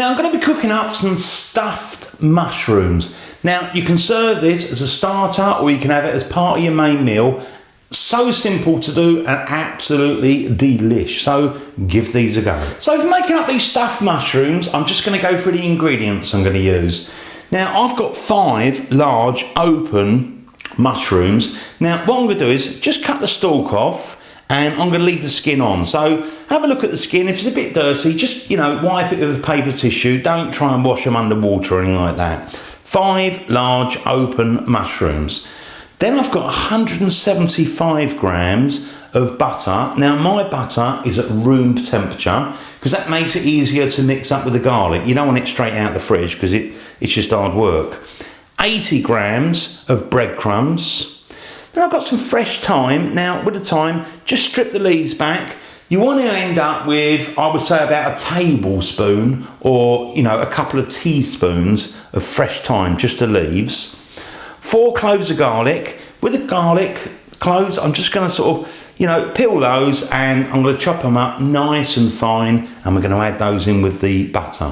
Now I'm going to be cooking up some stuffed mushrooms. Now you can serve this as a starter or you can have it as part of your main meal. So simple to do and absolutely delish. So give these a go. So for making up these stuffed mushrooms, I'm just going to go through the ingredients I'm going to use. Now I've got 5 large open mushrooms. Now what I'm going to do is just cut the stalk off and I'm going to leave the skin on. So have a look at the skin. If it's a bit dirty, just, wipe it with a paper tissue. Don't try and wash them under water or anything like that. 5 large open mushrooms. Then I've got 175 grams of butter. Now my butter is at room temperature because that makes it easier to mix up with the garlic. You don't want it straight out the fridge because it's just hard work. 80 grams of breadcrumbs. Then I've got some fresh thyme. Now with the thyme, just strip the leaves back. You want to end up with, I would say, about a tablespoon or, a couple of teaspoons of fresh thyme, just the leaves. 4 cloves of garlic. With the garlic cloves, I'm just going to sort of, peel those and I'm going to chop them up nice and fine and we're going to add those in with the butter.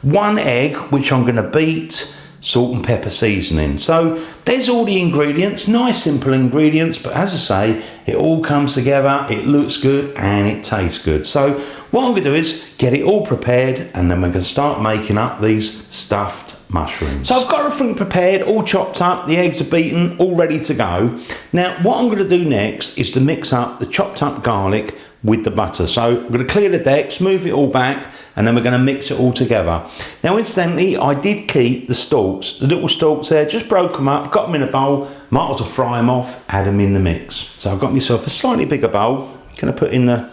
1 egg, which I'm going to beat, salt and pepper seasoning. So there's all the ingredients, nice simple ingredients, but as I say, it all comes together, it looks good and it tastes good. So what I'm going to do is get it all prepared and then we're going to start making up these stuffed mushrooms. So I've got everything prepared, all chopped up, the eggs are beaten, all ready to go. Now what I'm going to do next is to mix up the chopped up garlic with the butter. So I'm going to clear the decks, move it all back, and then we're going to mix it all together. Now incidentally, I did keep the stalks, the little stalks there, just broke them up, got them in a bowl, might as well fry them off, add them in the mix. So I've got myself a slightly bigger bowl, going to put in the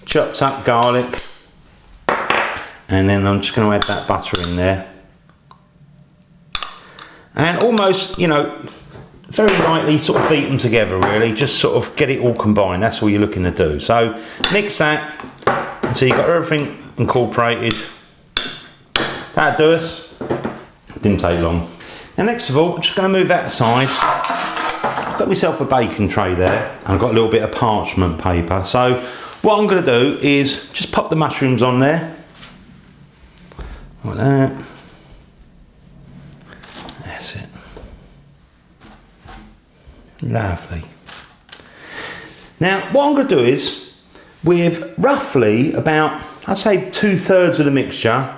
chopped up garlic, and then I'm just going to add that butter in there. And almost, very lightly sort of beat them together really, just sort of get it all combined. That's all you're looking to do. So mix that until you've got everything incorporated. That'll do us. Didn't take long. Now next of all, I'm just going to move that aside. I've got myself a baking tray there and I've got a little bit of parchment paper. So what I'm going to do is just pop the mushrooms on there. Like that. That's it. Lovely. Now what I'm going to do is, with roughly about, I'd say 2/3 of the mixture,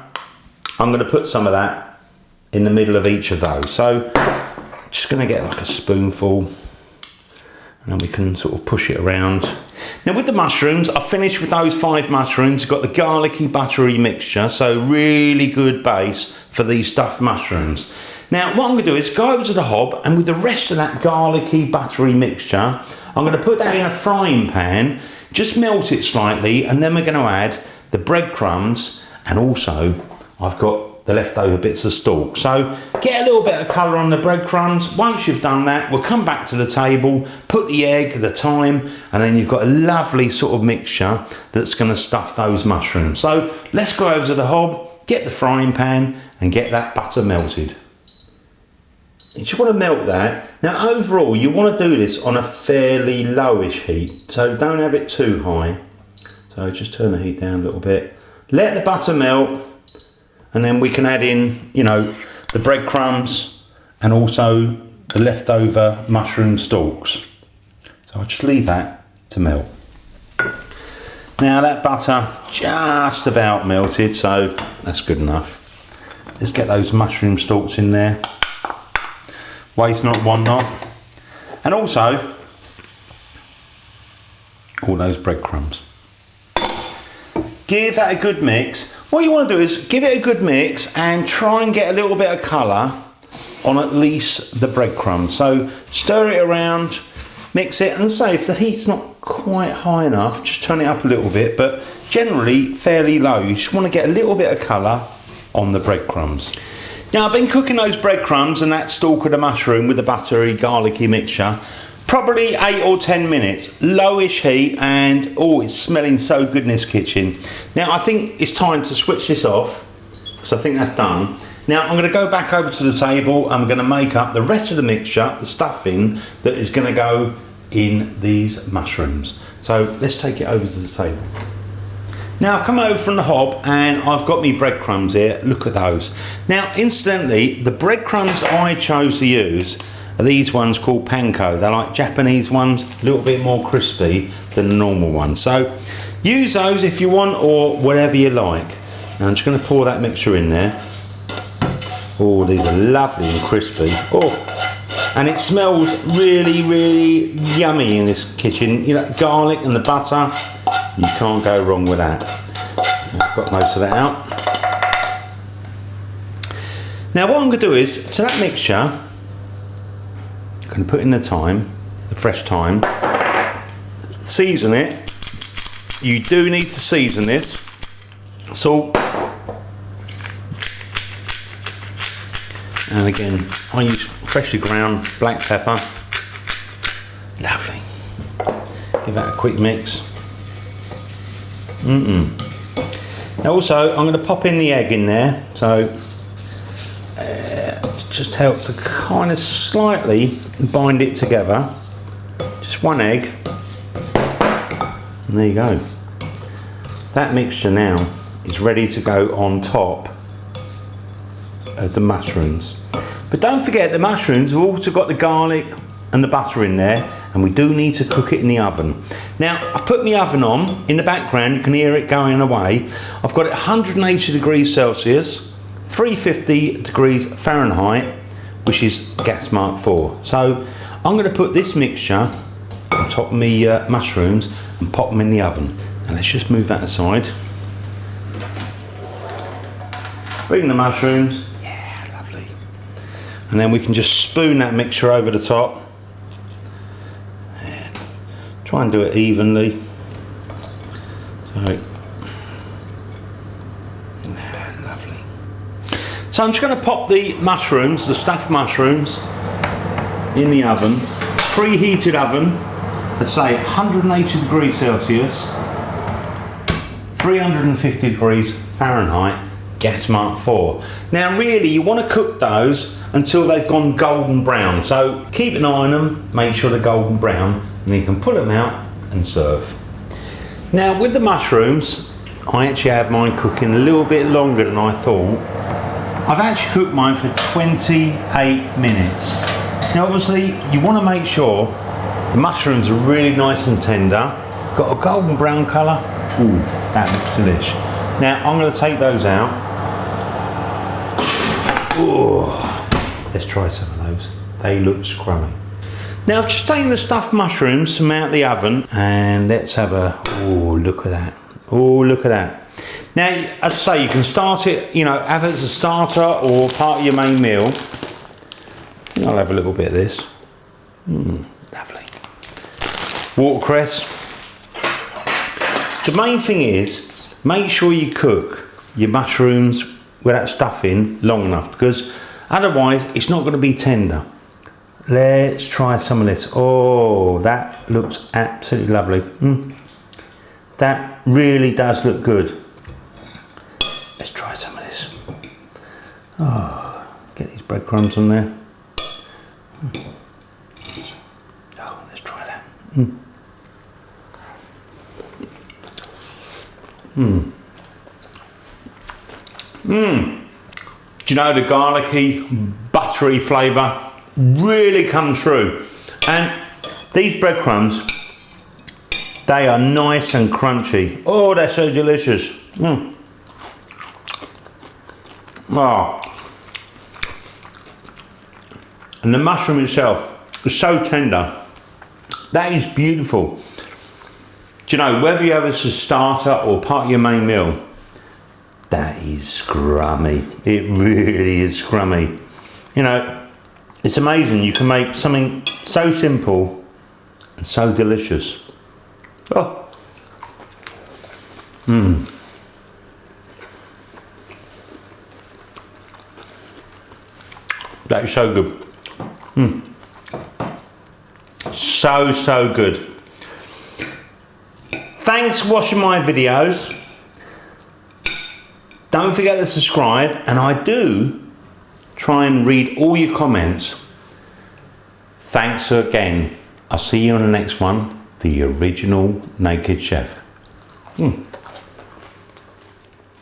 I'm going to put some of that in the middle of each of those. So just going to get like a spoonful and then we can sort of push it around. Now with the mushrooms, I've finished with those 5 mushrooms. You've got the garlicky buttery mixture, so really good base for these stuffed mushrooms. Now what I'm going to do is go over to the hob and with the rest of that garlicky buttery mixture, I'm going to put that in a frying pan, just melt it slightly, and then we're going to add the breadcrumbs and also I've got the leftover bits of stalk. So get a little bit of colour on the breadcrumbs. Once you've done that, we'll come back to the table, put the egg, the thyme, and then you've got a lovely sort of mixture that's going to stuff those mushrooms. So let's go over to the hob, get the frying pan and get that butter melted. You just want to melt that. Now overall you want to do this on a fairly lowish heat, so don't have it too high. So just turn the heat down a little bit. Let the butter melt and then we can add in, the breadcrumbs and also the leftover mushroom stalks. So I'll just leave that to melt. Now that butter just about melted, so that's good enough. Let's get those mushroom stalks in there. Waste not, want not. And also, all those breadcrumbs. Give that a good mix. What you want to do is give it a good mix and try and get a little bit of colour on at least the breadcrumbs. So stir it around, mix it, and say if the heat's not quite high enough, just turn it up a little bit, but generally fairly low. You just want to get a little bit of colour on the breadcrumbs. Now I've been cooking those breadcrumbs and that stalk of the mushroom with the buttery garlicky mixture probably 8 or 10 minutes, lowish heat, and oh, it's smelling so good in this kitchen. Now I think it's time to switch this off because I think that's done. Now I'm going to go back over to the table and I'm going to make up the rest of the mixture, the stuffing that is going to go in these mushrooms. So let's take it over to the table. Now I've come over from the hob and I've got me breadcrumbs here. Look at those. Now incidentally, the breadcrumbs I chose to use are these ones called panko. They're like Japanese ones, a little bit more crispy than the normal ones. So use those if you want, or whatever you like. Now I'm just going to pour that mixture in there. Oh, these are lovely and crispy. Oh, and it smells really, really yummy in this kitchen. You know, garlic and the butter, you can't go wrong with that. I've got most of that out. Now what I'm going to do is, to that mixture, I'm going to put in the thyme, the fresh thyme, season it. You do need to season this. Salt. And again, I use freshly ground black pepper. Lovely. Give that a quick mix. Now also, I'm going to pop in the egg in there, so it just helps to kind of slightly bind it together. Just one egg. And there you go. That mixture now is ready to go on top of the mushrooms. But don't forget, the mushrooms have also got the garlic and the butter in there, and we do need to cook it in the oven. Now, I've put my oven on. In the background, you can hear it going away. I've got it 180 degrees Celsius, 350 degrees Fahrenheit, which is gas mark 4. So, I'm going to put this mixture on top of my mushrooms and pop them in the oven. And let's just move that aside. Bring the mushrooms. And then we can just spoon that mixture over the top and try and do it evenly. So, lovely. So I'm just going to pop the mushrooms, the stuffed mushrooms, in the oven, preheated oven, let's say 180 degrees Celsius, 350 degrees Fahrenheit, gas mark 4. Now really you want to cook those until they've gone golden brown, so keep an eye on them, make sure they're golden brown, and then you can pull them out and serve. Now with the mushrooms, I actually had mine cooking a little bit longer than I thought. I've actually cooked mine for 28 minutes. Now obviously you want to make sure the mushrooms are really nice and tender, got a golden brown colour. Ooh, that looks delish. Now I'm going to take those out. Ooh. Let's try some of those. They look scrummy. Now I've just taken the stuffed mushrooms from out the oven and let's have a, oh look at that. Oh look at that. Now as I say, you can start it, you know, have it as a starter or part of your main meal. I'll have a little bit of this. Lovely. Watercress. The main thing is, make sure you cook your mushrooms with that stuffing long enough, because otherwise it's not going to be tender. Let's try some of this. Oh, that looks absolutely lovely. That really does look good. Let's try some of this. Oh, get these breadcrumbs on there. Oh, let's try that. Do you know, the garlicky, buttery flavour really comes through. And these breadcrumbs, they are nice and crunchy. Oh, they're so delicious. Oh. And the mushroom itself is so tender. That is beautiful. Do you know, whether you have it as a starter or part of your main meal, that is scrummy. It really is scrummy. You know, it's amazing. You can make something so simple and so delicious. Oh. That is so good. So good. Thanks for watching my videos. Don't forget to subscribe, and I do try and read all your comments. Thanks again. I'll see you on the next one, the original Naked Chef.